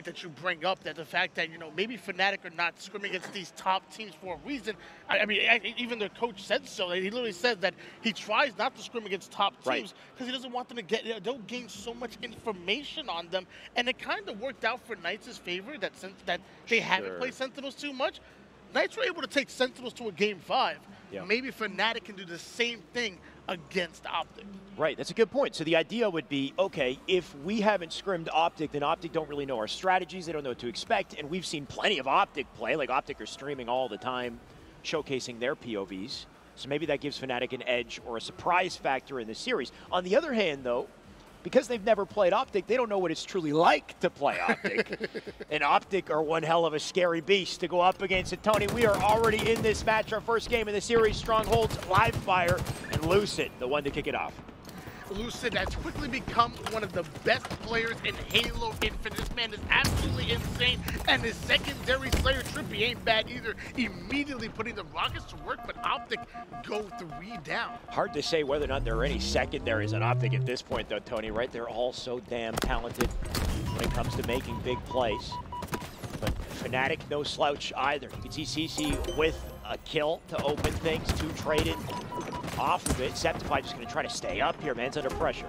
point that you bring up, that the fact that, you know, maybe Fnatic are not scrimming against these top teams for a reason. I mean, even their coach said so. He literally said that he tries not to scrim against top teams because he doesn't want them to get, they'll gain so much information on them. And it kind of worked out for Knights' favor that since that they haven't played Sentinels too much. Knights were able to take Sentinels to a Game 5. Maybe Fnatic can do the same thing against Optic. Right, that's a good point. So the idea would be, okay, if we haven't scrimmed Optic, then Optic don't really know our strategies, they don't know what to expect, and we've seen plenty of Optic play, like Optic are streaming all the time, showcasing their POVs. So maybe that gives Fnatic an edge or a surprise factor in the series. On the other hand, though, because they've never played Optic, they don't know what it's truly like to play Optic. And Optic are one hell of a scary beast to go up against. And Tony, we are already in this match, our first game in the series. Strongholds, Live Fire, and Lucid, the one to kick it off. Lucid has quickly become one of the best players in Halo Infinite. This man is absolutely insane, and his secondary Slayer TriPPPeY ain't bad either. Immediately putting the rockets to work, but Optic go 3 down. Hard to say whether or not there are any secondaries on Optic at this point, though, Tony, right? They're all so damn talented when it comes to making big plays. But Fnatic, no slouch either. You can see CC with a kill to open things, 2 traded off of it. Sceptify just going to try to stay up here. Man's under pressure.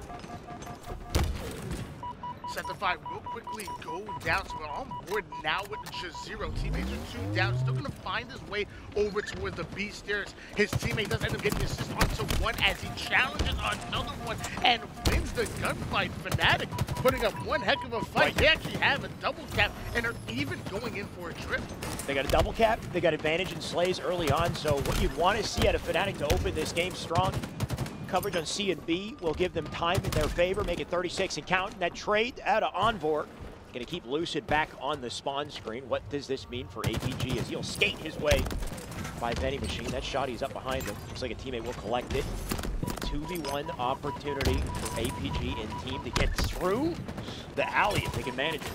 Sceptify will quickly go down, so we're on board now with Juziro. Teammates are 2 down, still going to find his way over towards the B stairs. His teammate does end up getting the assist onto 1 as he challenges another one and wins the gunfight. Fnatic putting up one heck of a fight. They actually have a double cap and are even going in for a trip. They got a double cap, they got advantage in slays early on, so what you'd want to see out of Fnatic to open this game strong, coverage on C and B will give them time in their favor, make it 36 and counting. That trade out of Envore, going to keep Lucid back on the spawn screen. What does this mean for APG as he'll skate his way by Benny Machine? That shot, he's up behind him. Looks like a teammate will collect it. 2v1 opportunity for APG and team to get through the alley if they can manage it.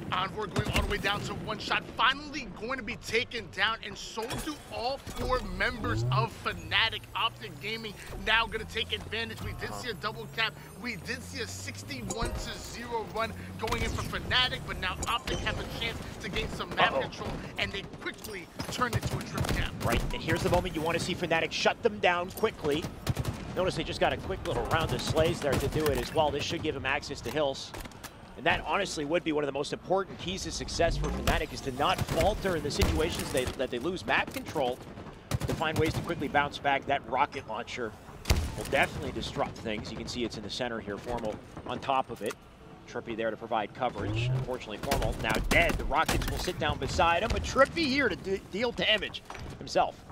Envore going all the way down to 1 shot, finally going to be taken down, and so do all 4 members of Fnatic. Optic Gaming now going to take advantage. We did see a double cap. We did see a 61-0 run going in for Fnatic, but now Optic have a chance to gain some map control, and they quickly turn it to a trip cap. Right, and here's the moment you want to see Fnatic shut them down quickly. Notice they just got a quick little round of slays there to do it as well. This should give them access to hills. And that honestly would be one of the most important keys to success for Fnatic, is to not falter in the situations that they lose map control, to find ways to quickly bounce back. That rocket launcher will definitely disrupt things. You can see it's in the center here, Formal on top of it. TriPPPeY there to provide coverage. Unfortunately, Formal now dead. The rockets will sit down beside him, but TriPPPeY here to deal damage himself.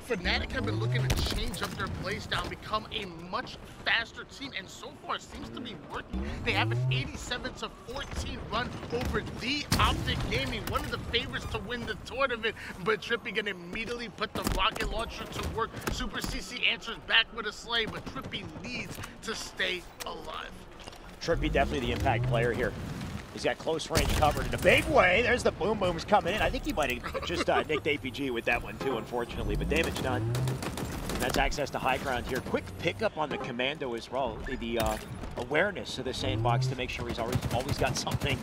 Fnatic have been looking to change up their playstyle, become a much faster team, and so far seems to be working. They have an 87-14 run over the Optic Gaming, one of the favorites to win the tournament, but TriPPPeY gonna immediately put the rocket launcher to work. SuperCC answers back with a slay, but TriPPPeY needs to stay alive. TriPPPeY definitely the impact player here. He's got close range covered in a big way. There's the boom booms coming in. I think he might have just nicked APG with that one too, unfortunately, but damage done. And that's access to high ground here. Quick pickup on the commando as well. The awareness of the sandbox to make sure he's always got something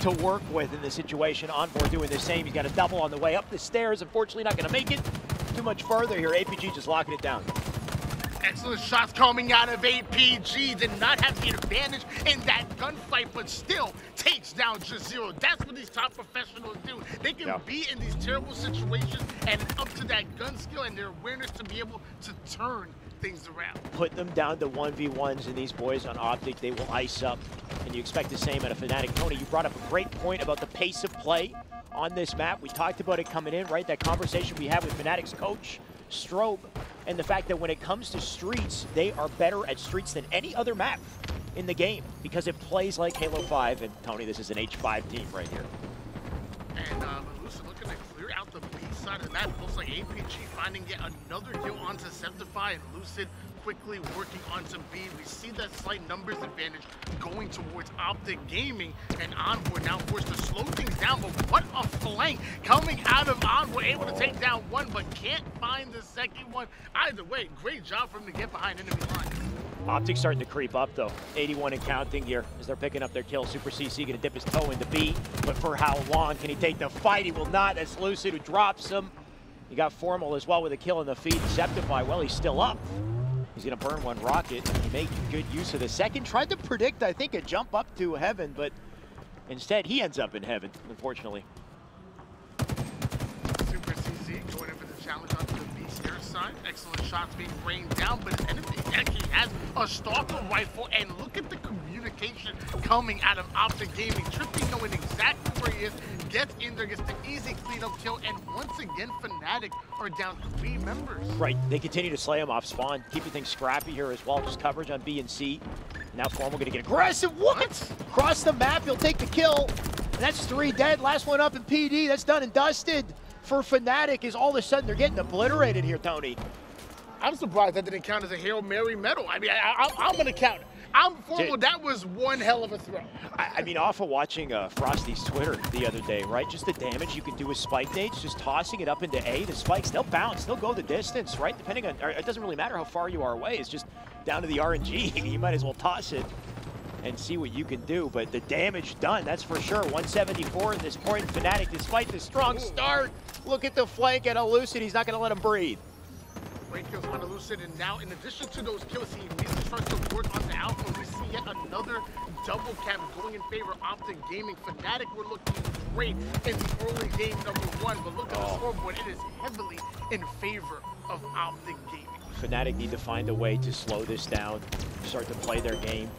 to work with in this situation. Envore doing the same. He's got a double on the way up the stairs. Unfortunately, not going to make it too much further here. APG just locking it down. Excellent shots coming out of APG. Did not have the advantage in that gunfight, but still takes down Juziro. That's what these top professionals do. They can be in these terrible situations, and it's up to that gun skill and their awareness to be able to turn things around. Put them down to 1v1s, and these boys on Optic, they will ice up. And you expect the same out of Fnatic. Tony, you brought up a great point about the pace of play on this map. We talked about it coming in, right? That conversation we had with Fnatic's coach, Strobe, and the fact that when it comes to streets, they are better at streets than any other map in the game because it plays like Halo 5. And Tony, this is an H5 team right here. And Lucid looking to clear out the B side of the map. Looks like APG finding yet another kill onto Sceptify, and Lucid quickly working onto B. We see that slight numbers advantage going towards Optic Gaming, and Envore now forced to slow things down, but what a flank coming out of Envore, able to take down 1, but can't find the second one. Either way, great job for him to get behind enemy lines. Optic starting to creep up though. 81 and counting here as they're picking up their kill. SuperCC gonna dip his toe into B, but for how long? Can he take the fight? He will not. That's Lucid who drops him. You got Formal as well with a kill in the feed. Sceptify, well, he's still up. He's gonna burn one rocket. He made good use of the second. Tried to predict, I think, a jump up to heaven, but instead he ends up in heaven, unfortunately. SuperCC going in for the challenge onto the Beast air side. Excellent shots being rained down, but his enemy actually has a stalker rifle, and look at the communication coming out of Optic Gaming. TriPPPeY knowing exactly where he is, gets in there, gets the easy cleanup kill, and once again, Fnatic are down 3 members. Right, they continue to slay him off spawn, keeping things scrappy here as well. Just coverage on B and C. Now Formal gonna get aggressive. What? Across the map, he'll take the kill. And that's 3 dead. Last one up in PD. That's done and dusted for Fnatic. Is all of a sudden they're getting obliterated here, Tony. I'm surprised that didn't count as a Hail Mary medal. I mean, I'm gonna count it. I'm Formal. That was one hell of a throw. I mean, off of watching Frosty's Twitter the other day, right? Just the damage you can do with spike nades, just tossing it up into A. The spikes, they'll bounce, they'll go the distance, right? Depending on, it doesn't really matter how far you are away. It's just down to the RNG. You might as well toss it and see what you can do. But the damage done, that's for sure. 174 at this point. Fnatic, despite the strong start, look at the flank at a Lucid. He's not going to let him breathe. Great kills on the Lucid, and now in addition to those kills, he immediately starts to work on the Alpha. We see yet another double cap going in favor of Optic Gaming. Fnatic were looking great in the early game #1, but look at the scoreboard. It is heavily in favor of Optic Gaming. Fnatic need to find a way to slow this down, start to play their game.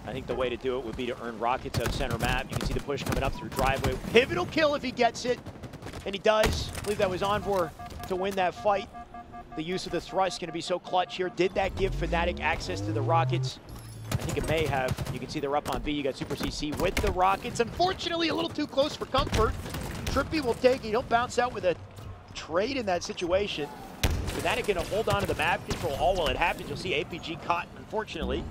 I think the way to do it would be to earn rockets on center map. You can see the push coming up through driveway. Pivotal kill if he gets it, and he does. I believe that was Envore to win that fight. The use of the thrust going to be so clutch here. Did that give Fnatic access to the rockets? I think it may have. You can see they're up on B. You got SuperCC with the rockets. Unfortunately, a little too close for comfort. TriPPPeY will take it. He'll bounce out with a trade in that situation. Fnatic going to hold on to the map control all while it happens. You'll see APG caught, unfortunately.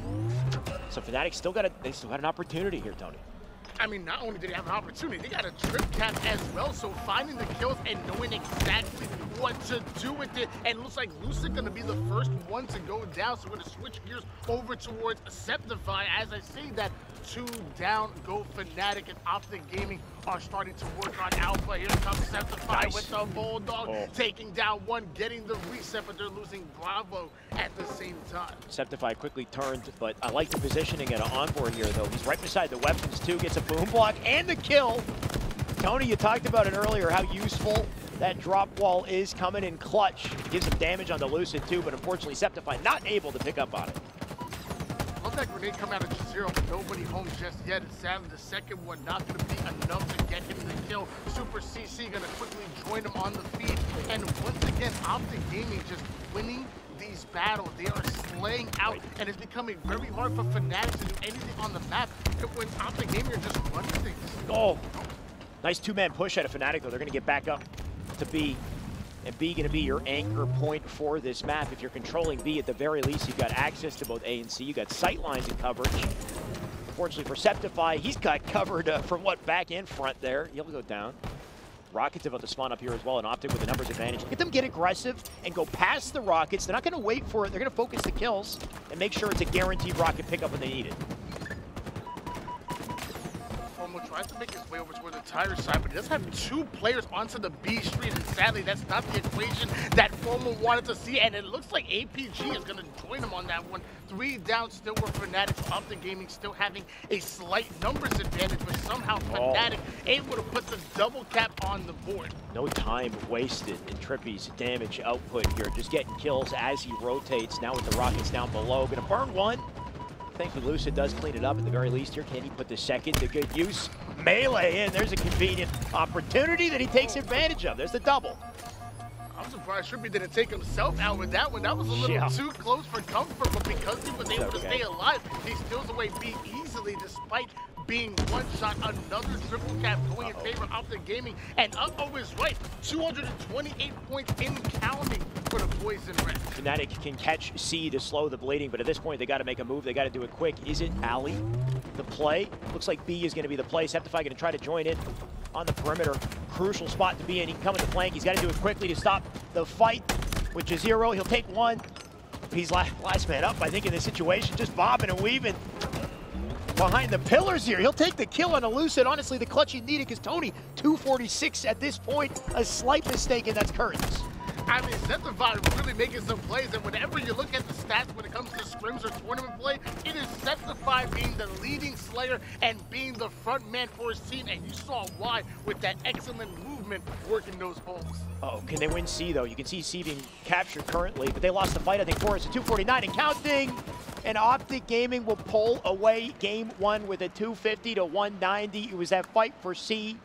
So Fnatic still got an opportunity here, Tony. I mean, not only did they have an opportunity, they got a trip cap as well. So finding the kills and knowing exactly what to do with it. And it looks like Lucid going to be the first one to go down. So we're going to switch gears over towards Sceptify. As I see that 2 down go Fnatic, and Optic Gaming are starting to work on Alpha. Here comes Sceptify with the Bulldog, taking down 1, getting the reset, but they're losing Bravo at the same time. Sceptify quickly turned, but I like the positioning at Envore here, though. He's right beside the weapons, too. Gets a boom block and the kill. Tony, you talked about it earlier, how useful that drop wall is coming in clutch. Gives him damage on the Lucid, too, but unfortunately Sceptify not able to pick up on it. Love that grenade come out of Juziro, but nobody home just yet. And sadly, the second one not going to be enough to get him the kill. SuperCC going to quickly join him on the feed. And once again, Optic Gaming just winning these battles. They are slaying out, and it's becoming very hard for Fnatic to do anything on the map when Optic Gaming are just running things. Oh, nice 2-man push out of Fnatic, though. They're going to get back up to B. And B going to be your anchor point for this map. If you're controlling B, at the very least, you've got access to both A and C. You've got sight lines and coverage. Unfortunately for Sceptify, he's got covered from what, back and front there. He'll go down. Rockets about to spawn up here as well, and Optic with the numbers advantage. Get them get aggressive and go past the Rockets. They're not going to wait for it. They're going to focus the kills and make sure it's a guaranteed rocket pickup when they need it. Formal tries to make his way over toward the tire side, but he does have 2 players onto the B street, and sadly, that's not the equation that Formal wanted to see, and it looks like APG is going to join him on that one. 3 down still with Fnatic. Optic Gaming still having a slight numbers advantage, but somehow Fnatic able to put the double cap on the board. No time wasted in TriPPPeY's damage output here, just getting kills as he rotates. Now with the Rockets down below, going to burn 1. Thankfully, Lucid does clean it up at the very least here. Can he put the second to good use? Melee in. There's a convenient opportunity that he takes advantage of. There's the double. I'm surprised TriPPPeY didn't take himself out with that one. That was a little too close for comfort, but because he was able to stay alive, he steals away B easily despite being one shot. Another triple cap going in favor of Optic Gaming, and Oddball is right. 228 points in counting for the boys in red. Fnatic can catch C to slow the bleeding, but at this point they got to make a move. They got to do it quick. Is it Ali the play? Looks like B is going to be the play. Sceptify going to try to join in on the perimeter. Crucial spot to be in. He can come in the flank. He's got to do it quickly to stop the fight with Juziro. He'll take 1. TriPPPeY's last man up, I think, in this situation, just bobbing and weaving behind the pillars here. He'll take the kill on a Lucid. Honestly, the clutch he needed, because Tony, 246 at this point, a slight mistake, and that's Curtains. I mean, Sceptify really making some plays, and whenever you look at the stats when it comes to scrims or tournament play, it is Sceptify being the leading slayer and being the front man for his team, and you saw why with that excellent movement working those holes. Oh, can they win C, though? You can see C being captured currently, but they lost the fight, I think, for us at 249 and counting. And Optic Gaming will pull away game one with a 250 to 190. It was that fight for C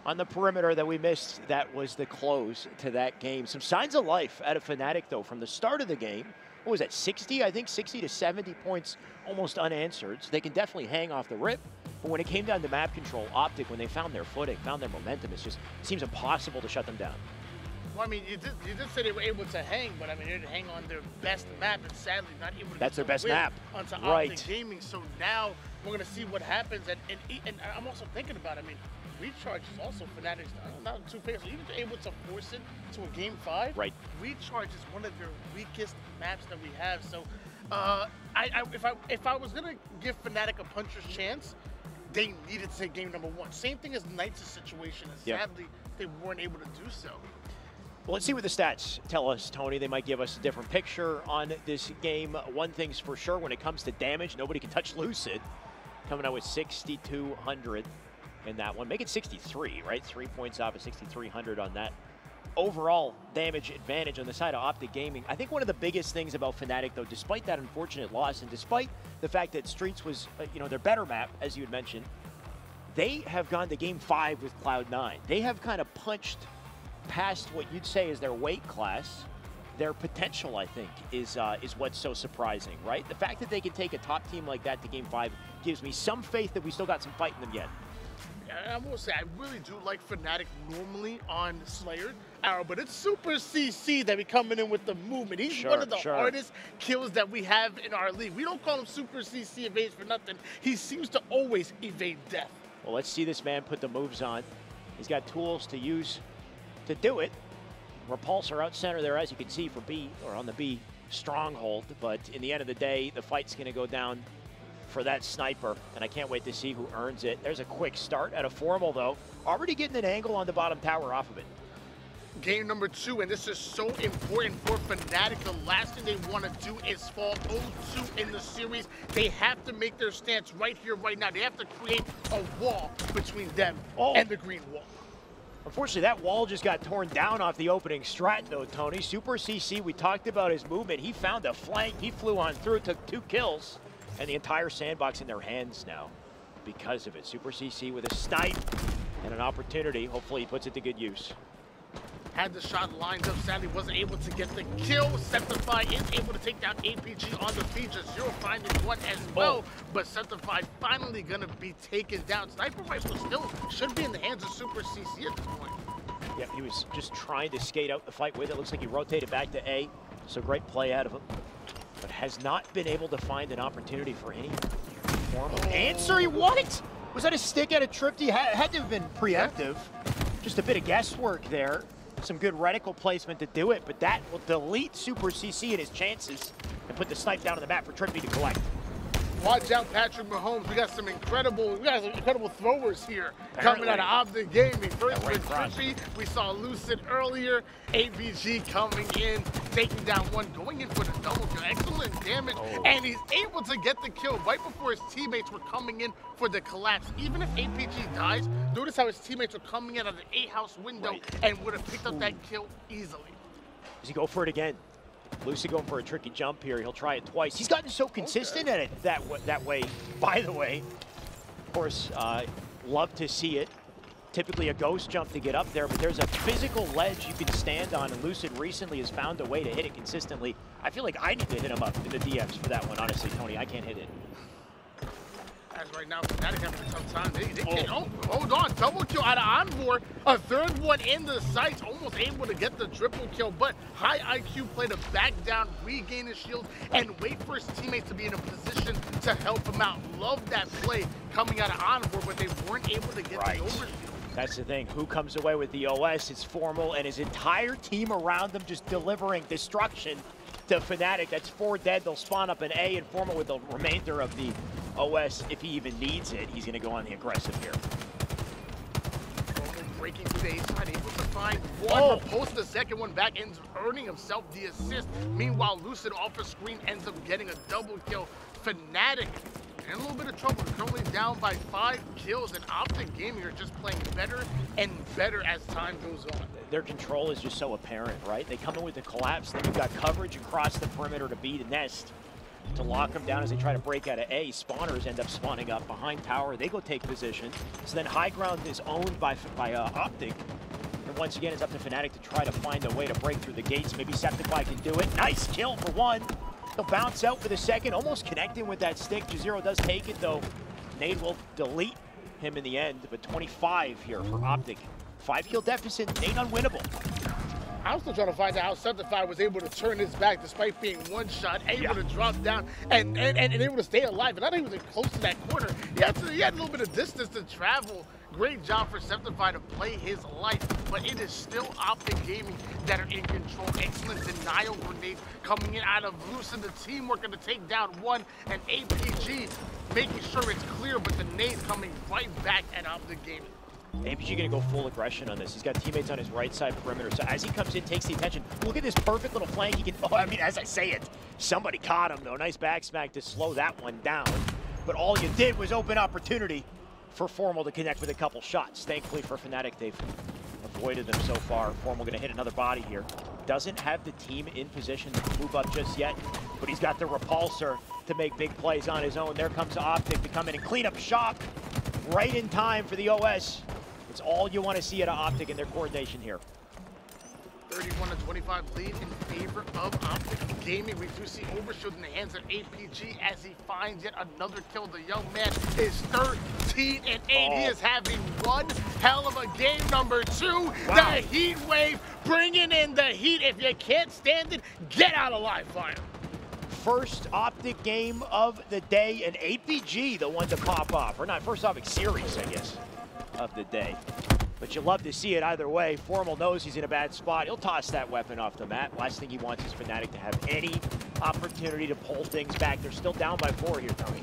on the perimeter that we missed. That was the close to that game. Some signs of life out of Fnatic, though, from the start of the game. What was that, 60? I think 60 to 70 points almost unanswered. So they can definitely hang off the rip. But when it came down to map control, Optic, when they found their footing, found their momentum, it seems impossible to shut them down. Well, I mean, you did say they were able to hang, but I mean, they didn't hang on their best map, and sadly not able to. That's their best map. Onto right. Optic Gaming. So now we're gonna see what happens, and I'm also thinking about, I mean, Recharge is also Fnatic's not too fair. So even if they're able to force it to a game 5, right? Recharge is one of their weakest maps that we have. So, if I was gonna give Fnatic a puncher's chance, they needed to take game number 1. Same thing as Knights' situation, and sadly they weren't able to do so. Well, let's see what the stats tell us, Tony. They might give us a different picture on this game. One thing's for sure, when it comes to damage, nobody can touch Lucid. Coming out with 6,200 in that one. Make it 63, right? 3 points off of 6,300 on that. Overall damage advantage on the side of Optic Gaming. I think one of the biggest things about Fnatic, though, despite that unfortunate loss, and despite the fact that Streets was, their better map, as you had mentioned, they have gone to game 5 with Cloud9. They have kind of punched past what you'd say is their weight class. Their potential, I think, is what's so surprising, right? The fact that they can take a top team like that to game 5 gives me some faith that we still got some fight in them yet. I will say, I really do like Fnatic normally on Slayer Arrow, but it's SuperCC that be coming in with the movement. He's one of the hardest kills that we have in our league. We don't call him SuperCC evades for nothing. He seems to always evade death. Well, let's see this man put the moves on. He's got tools to use to do it. Repulsor out center there, as you can see, for B, or on the B stronghold. But in the end of the day, the fight's going to go down for that sniper, and I can't wait to see who earns it. There's a quick start at a Formal, though. Already getting an angle on the bottom tower off of it. Game number 2, and this is so important for Fnatic. The last thing they want to do is fall 0-2 in the series. They have to make their stance right here, right now. They have to create a wall between them and the green wall. Unfortunately, that wall just got torn down off the opening strat, though, Tony. SuperCC, we talked about his movement. He found a flank. He flew on through, took 2 kills, and the entire sandbox in their hands now because of it. SuperCC with a snipe and an opportunity. Hopefully, he puts it to good use. Had the shot lined up, sadly wasn't able to get the kill. Sceptify is able to take down APG on the feed. Juziro finding one as well, but Sceptify finally gonna be taken down. Sniper rifle still should be in the hands of SuperCC at this point. Yeah, he was just trying to skate out the fight with it. Looks like he rotated back to A, so great play out of him. But has not been able to find an opportunity for any form of answer. What? Was that a stick out of TriPPPeY? Had to have been preemptive. Just a bit of guesswork there. Some good reticle placement to do it, but that will delete SuperCC and his chances and put the snipe down on the map for TriPPPeY to collect. Watch out, Patrick Mahomes. We got some incredible throwers here coming out of Optic Gaming. First with TriPPPeY, we saw Lucid earlier. APG coming in, taking down one, going in for the double kill. Excellent damage, and he's able to get the kill right before his teammates were coming in for the collapse. Even if APG dies, notice how his teammates were coming in out of the A-house window and would have picked up that kill easily. Does he go for it again? Lucid going for a tricky jump here. He'll try it twice. He's gotten so consistent at it that way. By the way, of course, love to see it. Typically a ghost jump to get up there, but there's a physical ledge you can stand on, and Lucid recently has found a way to hit it consistently. I feel like I need to hit him up in the DMs for that one, honestly, Tony. I can't hit it. As right now, Fnatic having a tough time. They can't, hold on, double kill out of Envore. A third one in the sights, almost able to get the triple kill, but high IQ play to back down, regain his shield, and wait for his teammates to be in a position to help him out. Love that play coming out of Envore, but they weren't able to get the overkill. That's the thing. Who comes away with the OS? It's Formal and his entire team around them just delivering destruction. to Fnatic. That's 4 dead. They'll spawn up an A, and Formal with the remainder of the OS, if he even needs it, he's going to go on the aggressive here. Breaking through the A side, able to find one, post the second one back, ends earning himself the assist. Meanwhile, Lucid off the screen ends up getting a double kill. Fnatic in a little bit of trouble, currently down by 5 kills, and Optic Gaming are just playing better and better as time goes on. Their control is just so apparent, right? They come in with the collapse, then you've got coverage across the perimeter to B the nest, to lock them down as they try to break out of A. Spawners end up spawning up behind tower. They go take position. So then high ground is owned by Optic. And once again, it's up to Fnatic to try to find a way to break through the gates. Maybe Sceptify can do it. Nice kill for one. He'll bounce out for the second, almost connecting with that stick. Juziro does take it, though. Nade will delete him in the end, but 25 here for Optic. 5-kill deficit, Nade unwinnable. I'm still trying to find out how Sceptify was able to turn his back despite being one shot, able to drop down and able to stay alive. And not even close to that corner. He had a little bit of distance to travel. Great job for Sceptify to play his life, but it is still Optic Gaming that are in control. Excellent denial grenades coming in out of Lucid. The team working to take down one, and APG making sure it's clear, but the nades coming right back at Optic Gaming. APG gonna go full aggression on this. He's got teammates on his right side perimeter. So as he comes in, takes the attention. Look at this perfect little flank. He can, as I say it, somebody caught him though. Nice back smack to slow that one down. But all you did was open opportunity for Formal to connect with a couple shots. Thankfully for Fnatic, they've avoided them so far. Formal gonna hit another body here. Doesn't have the team in position to move up just yet, but he's got the repulsor to make big plays on his own. There comes Optic to come in and clean up shop right in time for the OS. It's all you want to see out of Optic in their coordination here. 31-25 lead in favor of Optic Gaming. We do see Overshield in the hands of APG as he finds yet another kill. The young man is 13-8. He is having one hell of a game. Number 2, the heat wave, bringing in the heat. If you can't stand it, get out of live fire. First Optic game of the day, and APG the one to pop off. Or not, first Optic series, I guess, of the day. But you love to see it either way. Formal knows he's in a bad spot. He'll toss that weapon off the map. Last thing he wants is Fnatic to have any opportunity to pull things back. They're still down by 4 here, Tony.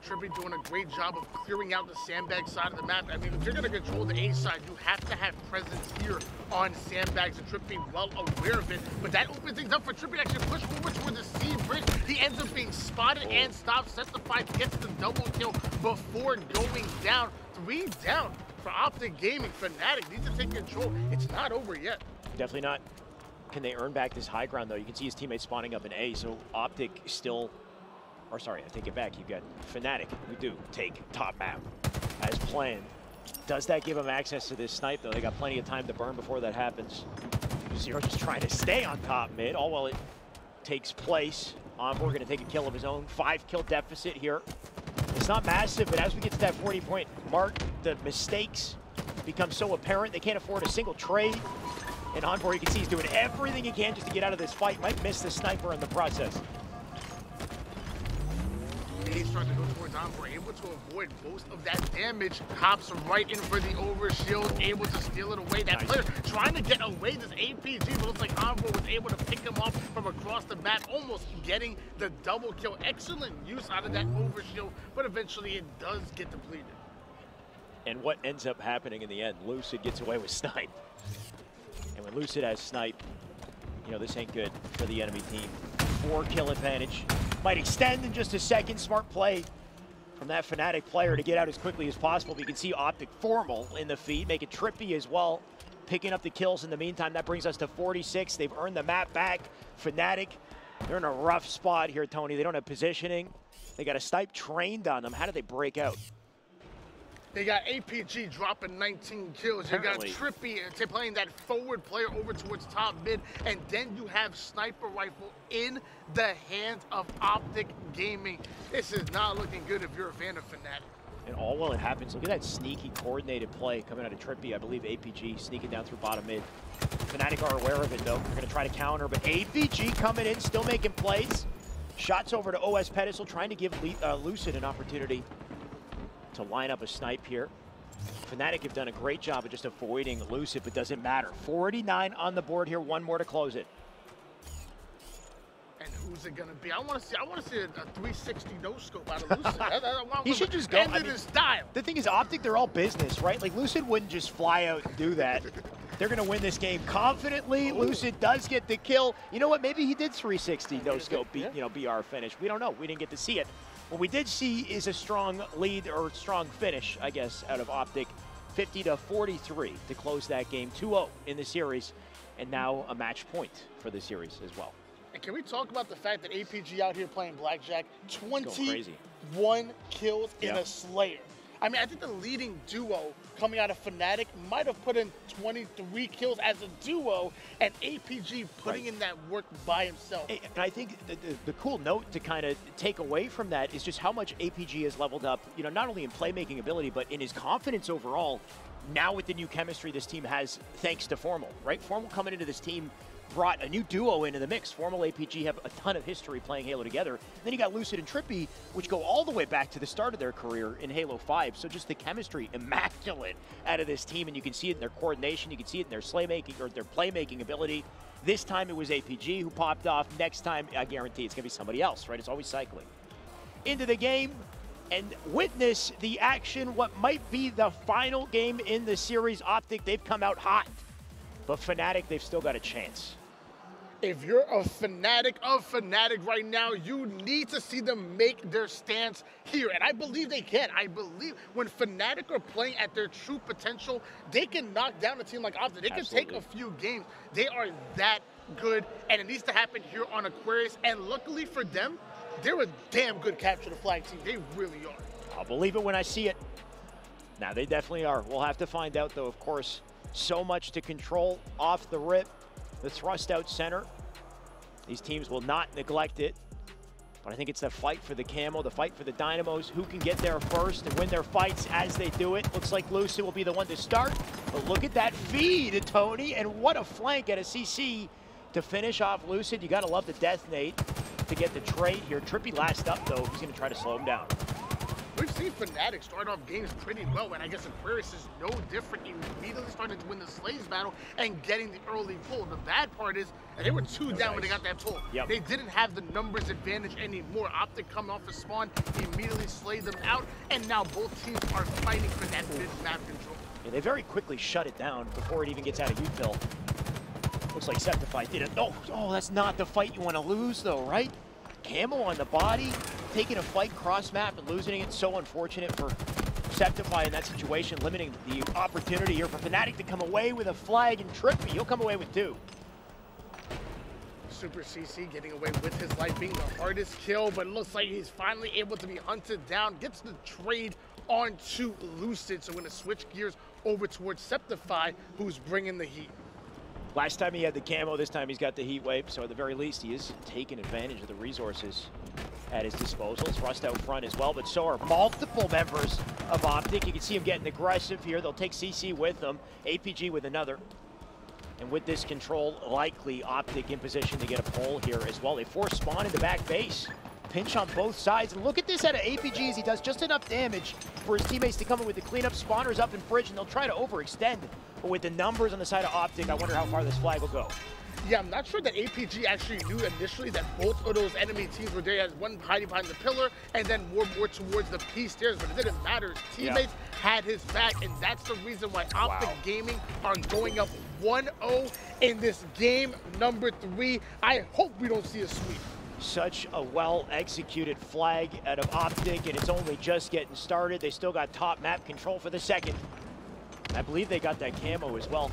TriPPPeY doing a great job of clearing out the sandbag side of the map. I mean, if you're going to control the A side, you have to have presence here on sandbags, and TriPPPeY well aware of it. But that opens things up for TriPPPeY to actually push forward toward the C bridge. He ends up being spotted and stopped. Sceptify gets the double kill before going down. 3 down for Optic Gaming. Fnatic needs to take control. It's not over yet. Definitely not. Can they earn back this high ground, though? You can see his teammates spawning up in A, so Optic still... Or sorry, I take it back. You've got Fnatic, who do take top map as planned. Does that give them access to this snipe, though? They got plenty of time to burn before that happens. Juziro just trying to stay on top mid, all while it takes place. Envore going to take a kill of his own. 5-kill deficit here. It's not massive, but as we get to that 40-point mark, the mistakes become so apparent. They can't afford a single trade. And Envore, you can see he's doing everything he can just to get out of this fight. Might miss the sniper in the process. He's trying to go towards Envore, able to avoid most of that damage. Hops right in for the overshield, able to steal it away. That player trying to get away this APG, but looks like Envore was able to pick him off from across the map, almost getting the double kill. Excellent use out of that overshield, but eventually it does get depleted. And what ends up happening in the end, Lucid gets away with snipe. And when Lucid has snipe, you know, this ain't good for the enemy team. 4-kill advantage. Might extend in just a second. Smart play from that Fnatic player to get out as quickly as possible. But you can see Optic Formal in the feed, making TriPPPeY as well, picking up the kills in the meantime. That brings us to 46. They've earned the map back. Fnatic, they're in a rough spot here, Tony. They don't have positioning. They got a snipe trained on them. How do they break out? They got APG dropping 19 kills. Apparently. You got TriPPPeY playing that forward player over towards top mid. And then you have Sniper Rifle in the hands of Optic Gaming. This is not looking good if you're a fan of Fnatic. And all while it happens, look at that sneaky coordinated play coming out of TriPPPeY. I believe APG sneaking down through bottom mid. Fnatic are aware of it, though. They're going to try to counter, but APG coming in, still making plays. Shots over to OS Pedestal, trying to give Lucid an opportunity to line up a snipe here. Fnatic have done a great job of just avoiding Lucid, but doesn't matter. 49 on the board here, 1 more to close it. who's it gonna be? I want to see a 360 no scope out of Lucid. He should just go. End his style. The thing is, Optic, they're all business, right? Like Lucid wouldn't just fly out and do that. They're gonna win this game confidently. Lucid does get the kill. You know what? Maybe he did 360 no scope, be our finish. We don't know. We didn't get to see it. What we did see is a strong lead, or strong finish, I guess, out of Optic. 50-43 to close that game. 2-0 in the series, and now a match point for the series as well. And can we talk about the fact that APG out here playing blackjack? 21 kills in a Slayer. I mean, I think the leading duo coming out of Fnatic might have put in 23 kills as a duo, and APG putting in that work by himself. And I think the cool note to kind of take away from that is just how much APG has leveled up, you know, not only in playmaking ability, but in his confidence overall. Now with the new chemistry this team has, thanks to Formal, right? Formal coming into this team brought a new duo into the mix. Formal APG have a ton of history playing Halo together. Then you got Lucid and TriPPPeY, which go all the way back to the start of their career in Halo 5. So just the chemistry, immaculate out of this team, and you can see it in their coordination, you can see it in their slaymaking or their playmaking ability. This time it was APG who popped off. Next time, I guarantee it's gonna be somebody else, right? It's always cycling. Into the game and witness the action, what might be the final game in the series. Optic, they've come out hot. But Fnatic, they've still got a chance. If you're a fanatic of Fnatic right now, you need to see them make their stance here. And I believe they can. I believe when Fnatic are playing at their true potential, they can knock down a team like Optic. They can take a few games. They are that good, and it needs to happen here on Aquarius. And luckily for them, they're a damn good capture the flag team. They really are. I'll believe it when I see it. Now, they definitely are. We'll have to find out, though, of course. So much to control off the rip. The thrust out center. These teams will not neglect it. But I think it's the fight for the camo, the fight for the Dynamos. Who can get there first and win their fights as they do it? Looks like Lucid will be the one to start. But look at that feed, Tony. And what a flank at a CC to finish off Lucid. You got to love the death nade to get the trade here. TriPPPeY last up, though. He's going to try to slow him down. We've seen Fnatic start off games pretty well, and I guess Aquarius is no different. Immediately starting to win the Slays battle and getting the early pull. The bad part is that they were 2 down when they got that pull. They didn't have the numbers advantage anymore. Optic coming off a spawn, immediately slayed them out, and now both teams are fighting for that mid-map control. Yeah, they very quickly shut it down before it even gets out of util. Looks like Sceptify did it. Oh, that's not the fight you want to lose, though, right? Camo on the body, taking a fight cross map and losing it. So unfortunate for Sceptify in that situation, limiting the opportunity here for Fnatic to come away with a flag, and TriPPPeY, he'll come away with 2. SuperCC getting away with his life, being the hardest kill, but it looks like he's finally able to be hunted down, gets the trade onto Lucid. So we're gonna switch gears over towards Sceptify, who's bringing the heat. Last time he had the camo, this time he's got the heat wave, so at the very least he is taking advantage of the resources at his disposal. Thrust out front as well, but so are multiple members of Optic. You can see him getting aggressive here. They'll take CC with them, APG with another. And with this control, likely Optic in position to get a pull here as well. They force spawn into back base. Pinch on both sides, and look at this out of APG as he does just enough damage for his teammates to come in with the cleanup. Spawners up in bridge, and they'll try to overextend. But with the numbers on the side of Optic, I wonder how far this flag will go. Yeah, I'm not sure that APG actually knew initially that both of those enemy teams were there. As one hiding behind the pillar, and then more towards the P stairs, but it didn't matter. His teammates had his back, and that's the reason why Optic Gaming are going up 1-0 in this game number 3. I hope we don't see a sweep. Such a well-executed flag out of Optic, and it's only just getting started. They still got top map control for the second. I believe they got that camo as well.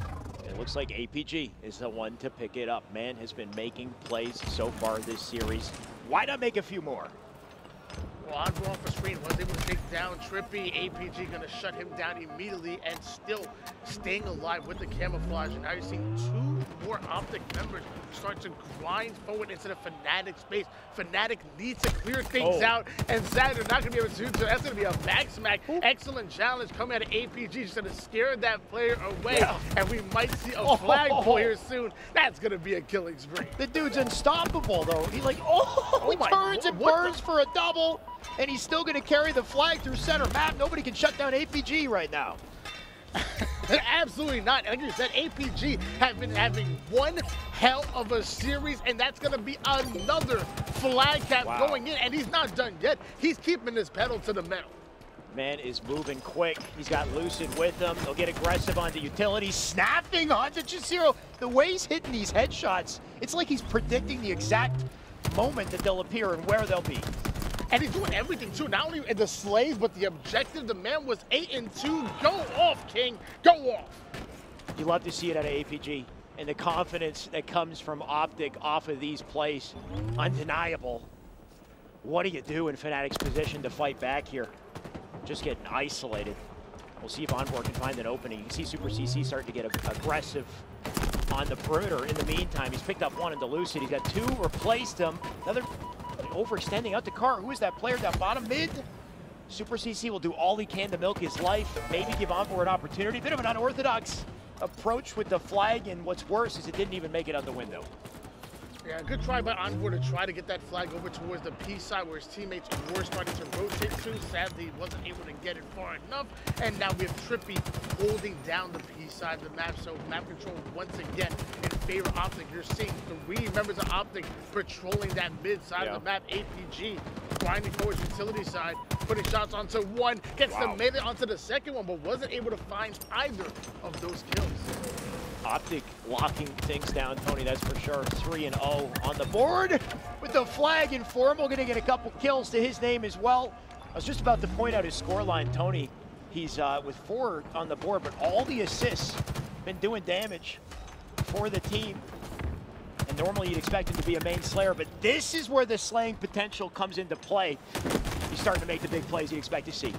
It looks like APG is the one to pick it up. Man has been making plays so far this series. Why not make a few more? Well, Envore off the screen was able to take down TriPPPeY. APG gonna shut him down immediately and still staying alive with the camouflage. And now you're seeing 2 more Optic members start to grind forward into the Fnatic space. Fnatic needs to clear things out, and Zad are not gonna be able to do so. That's gonna be a back smack. Excellent challenge coming out of APG, just gonna scare that player away. And we might see a flag pull here soon. That's gonna be a killing spree. The dude's unstoppable though. He like, he turns and burns for a double. And he's still going to carry the flag through center map. Nobody can shut down APG right now. Absolutely not. Like you said, APG have been having one hell of a series, and that's going to be another flag cap going in, and he's not done yet. He's keeping his pedal to the metal. Man is moving quick. He's got Lucid with him. He'll get aggressive onto utility, snapping onto Juziro. The way he's hitting these headshots, it's like he's predicting the exact moment that they'll appear and where they'll be. And he's doing everything too, not only in the slays, but the objective. The man was 8-2. Go off, King. Go off. You love to see it out of APG. And the confidence that comes from Optic off of these plays, undeniable. What do you do in Fnatic's position to fight back here? Just getting isolated. We'll see if Envore can find an opening. You can see SuperCC starting to get aggressive on the perimeter. In the meantime, he's picked up one into Lucid. He's got two, replaced him. Another overextending out to Car. Who is that player down bottom mid? SuperCC will do all he can to milk his life, maybe give Envore an opportunity. Bit of an unorthodox approach with the flag, and what's worse is it didn't even make it out the window. Yeah, good try by Envore to try to get that flag over towards the P side where his teammates were starting to rotate to. Sadly, he wasn't able to get it far enough. And now we have TriPPPeY holding down the P side of the map. So map control once again in favor of Optic. You're seeing 3 members of Optic patrolling that mid side of the map. APG grinding towards utility side, putting shots onto one, gets the melee onto the second one, but wasn't able to find either of those kills. Optic locking things down, Tony, that's for sure. 3-0 on the board with the flag informal, gonna get a couple kills to his name as well. I was just about to point out his scoreline, Tony. He's with 4 on the board, but all the assists been doing damage for the team. And normally you'd expect him to be a main slayer, but this is where the slaying potential comes into play. He's starting to make the big plays you expect to see.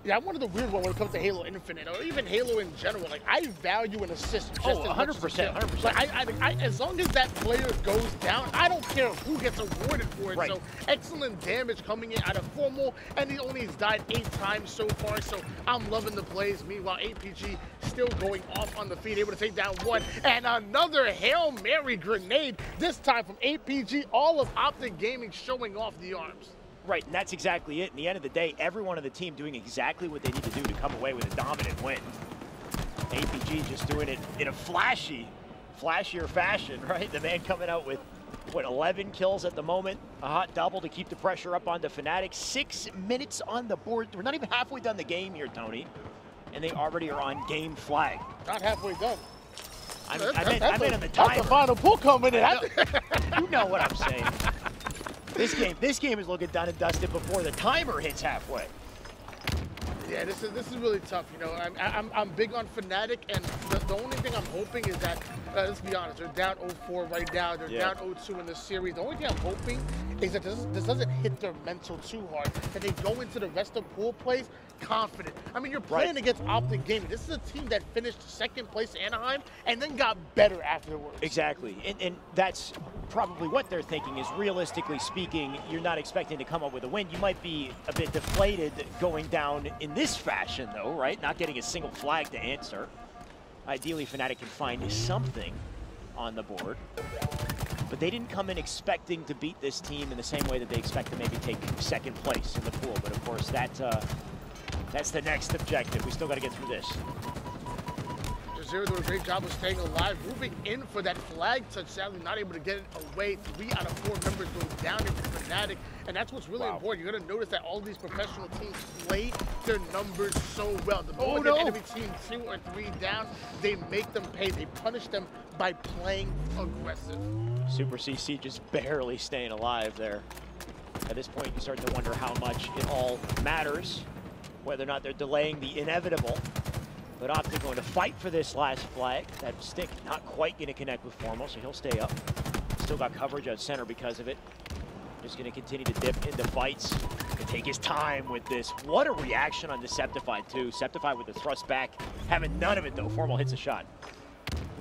Yeah, I'm one of the weird ones when it comes to Halo Infinite, or even Halo in general. Like, I value an assist just as 100%, 100%. Like, as long as that player goes down, I don't care who gets awarded for it. Right. So, excellent damage coming in out of Formal, and he only has died 8 times so far, so I'm loving the plays. Meanwhile, APG still going off on the feet, able to take down one, and another Hail Mary grenade, this time from APG. All of Optic Gaming showing off the arms. Right, and that's exactly it. In the end of the day, everyone on the team doing exactly what they need to do to come away with a dominant win. APG just doing it in a flashier fashion, right? The man coming out with, what, 11 kills at the moment, a hot double to keep the pressure up onto Fnatic. 6 minutes on the board. We're not even halfway done the game here, Tony, and they already are on game flag. Not halfway done. I meant on the timer. That's the final pull coming in. You know what I'm saying. This game is looking done and dusted before the timer hits halfway. Yeah, this is really tough. You know, I'm big on Fnatic, and the only thing I'm hoping is that let's be honest, they're down 0-4 right now. They're down 0-2 in the series. The only thing I'm hoping is that this doesn't hit their mental too hard. That they go into the rest of pool plays confident. I mean, you're playing against Optic Gaming. This is a team that finished 2nd place Anaheim and then got better afterwards. Exactly, and that's probably what they're thinking is, realistically speaking, you're not expecting to come up with a win. You might be a bit deflated going down in this fashion, though, right? Not getting a single flag to answer. Ideally, Fnatic can find something on the board. But they didn't come in expecting to beat this team in the same way that they expect to maybe take 2nd place in the pool. But of course, that's the next objective. We still got to get through this. Juziro doing a great job of staying alive, moving in for that flag touch. Sadly, not able to get it away. 3 out of 4 members go down into Fnatic, and that's what's really important. You're going to notice that all these professional teams play their numbers so well. The moment the enemy team 2 or 3 down, they make them pay. They punish them by playing aggressive. SuperCC just barely staying alive there. At this point, you start to wonder how much it all matters, whether or not they're delaying the inevitable. But Optic going to fight for this last flag. That stick not quite going to connect with Formal, so he'll stay up. Still got coverage out center because of it. Just going to continue to dip into fights and take his time with this. What a reaction on the Sceptify, too. Sceptify with the thrust back. Having none of it, though. Formal hits a shot.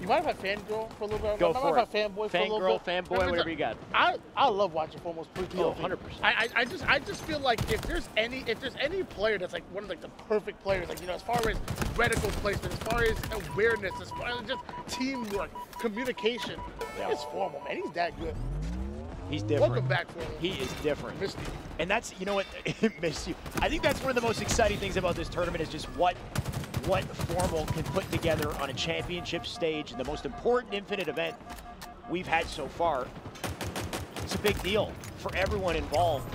You mind if I fangirl for a little bit? Go for it. Fanboy for a little bit? Fanboy, whatever you got. I love watching Formal's play. Oh, 100%. I just feel like if there's any player that's like one of like the perfect players, like, you know, as far as reticle placement, as far as awareness, as far as just teamwork, communication, it's Formal, man. He's that good. He's different. Welcome back, Formal. He is different. Missed you. And that's, you know what, missed you. I think that's one of the most exciting things about this tournament is just what what Formal can put together on a championship stage, the most important Infinite event we've had so far. It's a big deal for everyone involved,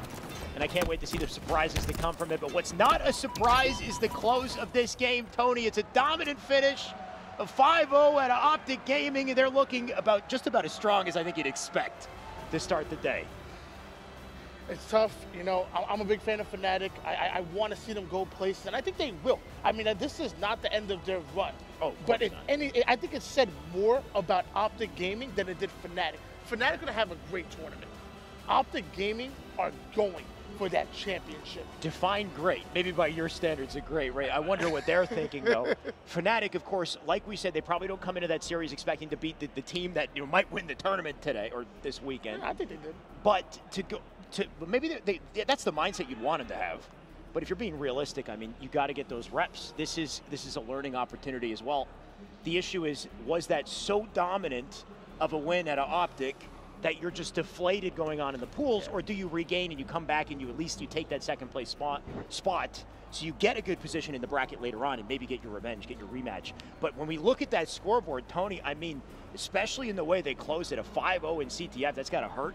and I can't wait to see the surprises that come from it. But what's not a surprise is the close of this game, Tony. It's a dominant finish, a 5-0 at Optic Gaming, and they're looking just about as strong as I think you'd expect to start the day. It's tough, you know. I'm a big fan of Fnatic. I want to see them go places, and I think they will. I mean, this is not the end of their run. Oh, but if I think it said more about Optic Gaming than it did Fnatic. Fnatic gonna have a great tournament. Optic Gaming are going for that championship. Define great. Maybe by your standards, a great, right? I wonder what they're thinking, though. Fnatic, of course, like we said, they probably don't come into that series expecting to beat the team that might win the tournament today or this weekend. Yeah, I think they did. But maybe that's the mindset you'd want them to have. But if you're being realistic, I mean, you got to get those reps. This is a learning opportunity as well. The issue is, was that so dominant of a win at an Optic that you're just deflated going on in the pools, or do you regain and you come back and at least you take that second place spot so you get a good position in the bracket later on and maybe get your revenge, get your rematch. But when we look at that scoreboard, Tony, I mean, especially in the way they closed it, a 5-0 in CTF, that's got to hurt.